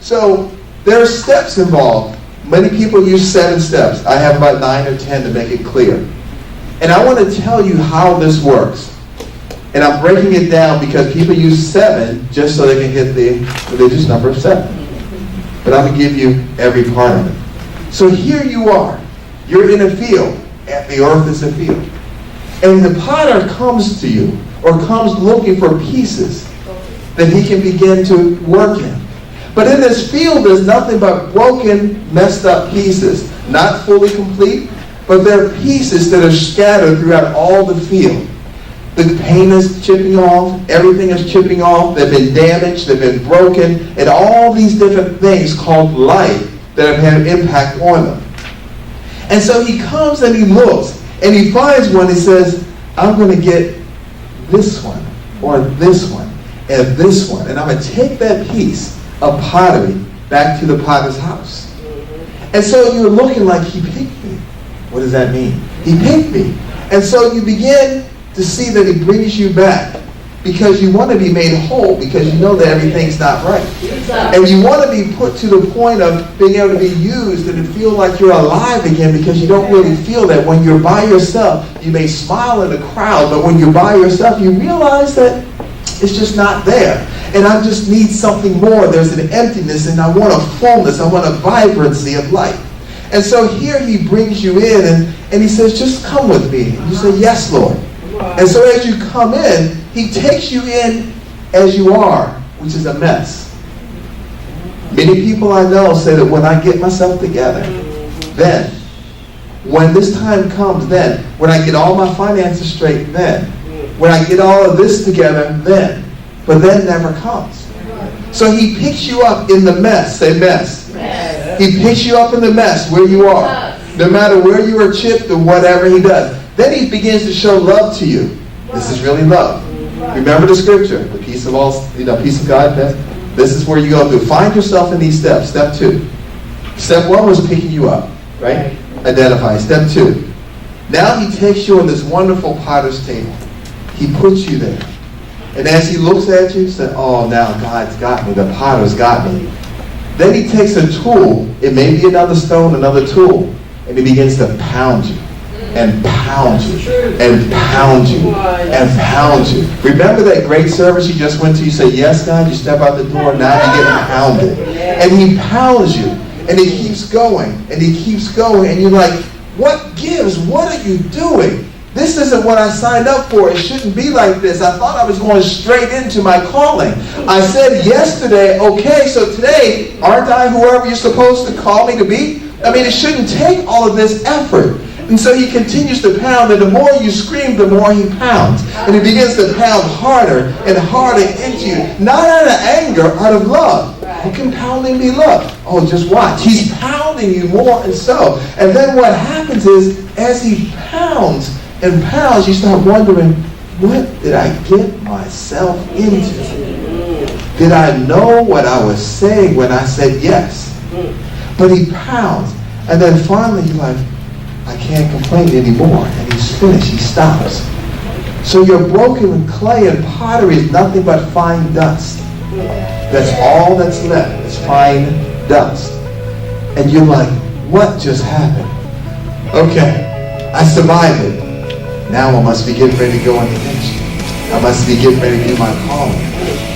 So there are steps involved. Many people use 7 steps. I have about 9 or 10 to make it clear. And I want to tell you how this works. And I'm breaking it down because people use 7 just so they can hit the religious number of 7. But I'm going to give you every part of it. So here you are. You're in a field. And the earth is a field. And the potter comes to you, or comes looking for pieces that he can begin to work in. But in this field, there's nothing but broken, messed up pieces. Not fully complete, but there are pieces that are scattered throughout all the field. The paint is chipping off, everything is chipping off, they've been damaged, they've been broken, and all these different things called life that have had an impact on them. And so he comes and he looks, and he finds one, he says, I'm going to get this one, or this one, and this one, and I'm going to take that piece of pottery back to the potter's house. And so you're looking like, he picked me. What does that mean? He picked me. And so you begin to see that he brings you back because you want to be made whole, because you know that everything's not right. And you want to be put to the point of being able to be used and to feel like you're alive again, because you don't really feel that. When you're by yourself, you may smile in the crowd, but when you're by yourself, you realize that it's just not there. And I just need something more. There's an emptiness, and I want a fullness. I want a vibrancy of life. And so here he brings you in, and he says, just come with me. And you say, yes, Lord. And so as you come in, he takes you in as you are, which is a mess. Many people I know say that when I get myself together, then, when this time comes, then, when I get all my finances straight, then, when I get all of this together, then. But then never comes. So he picks you up in the mess. Say mess. Mess. He picks you up in the mess where you are. No matter where you are chipped or whatever he does. Then he begins to show love to you. This is really love. Remember the scripture. The peace of all, peace of God. This is where you go through. Find yourself in these steps. Step 2. Step 1 was picking you up. Right? Identify. Step 2. Now he takes you on this wonderful potter's table. He puts you there. And as he looks at you, he says, oh, now God's got me. The potter's got me. Then he takes a tool. It may be another stone, another tool. And he begins to pound you. And pound you. And pound you. And pound you. Remember that great service you just went to? You say, yes, God. You step out the door. Now you're getting pounded. And he pounds you. And he keeps going. And he keeps going. And you're like, what gives? What are you doing? This isn't what I signed up for. It shouldn't be like this. I thought I was going straight into my calling. I said yesterday, okay, so today, aren't I whoever you're supposed to call me to be? I mean, it shouldn't take all of this effort. And so he continues to pound, and the more you scream, the more he pounds. And he begins to pound harder and harder into you. Not out of anger, out of love. How can pounding be love? Oh, just watch. He's pounding you more and so. And then what happens is, as he pounds and pounds, you start wondering, what did I get myself into? Did I know what I was saying when I said yes? But he pounds. And then finally you're like, I can't complain anymore. And he's finished. He stops. So your broken clay and pottery is nothing but fine dust. That's all that's left. It's fine dust. And you're like, what just happened? Okay, I survived it. Now I must be getting ready to go on the next year. I must be getting ready to do my calling.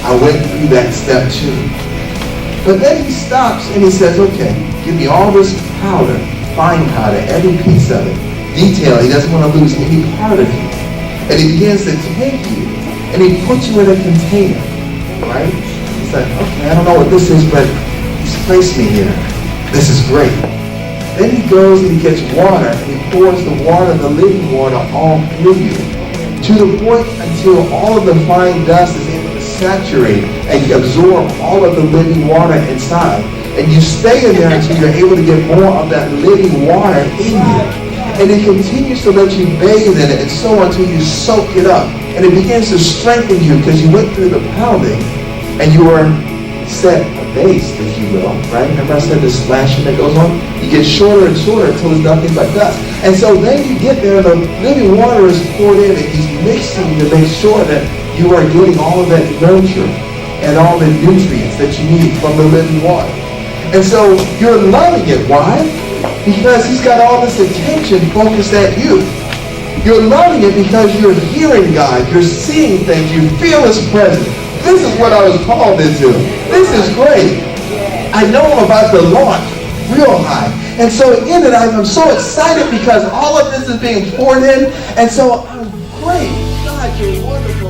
I went through that step 2. But then he stops and he says, okay, give me all this powder, fine powder, every piece of it. Detail, he doesn't want to lose any part of you. And he begins to take you and he puts you in a container, right? He's like, okay, I don't know what this is, but he's placed me here. This is great. Then he goes and he gets water and he pours the water, the living water, all through you, to the point until all of the fine dust is able to saturate and absorb all of the living water inside. And you stay in there until you're able to get more of that living water in you. And it continues to let you bathe in it and so until you soak it up. And it begins to strengthen you because you went through the pounding and you were set abased, if you will, right? Remember I said the splashing that goes on? You get shorter and shorter until it's nothing but dust. And so then you get there and the living water is poured in and he's mixing to make sure that you are getting all of that nurture and all the nutrients that you need from the living water. And so you're loving it. Why? Because he's got all this attention focused at you. You're loving it because you're hearing God. You're seeing things. You feel his presence. This is what I was called into. This is great. I know I'm about to launch real high. And so in it, I'm so excited because all of this is being poured in. And so I'm great. God, you're wonderful.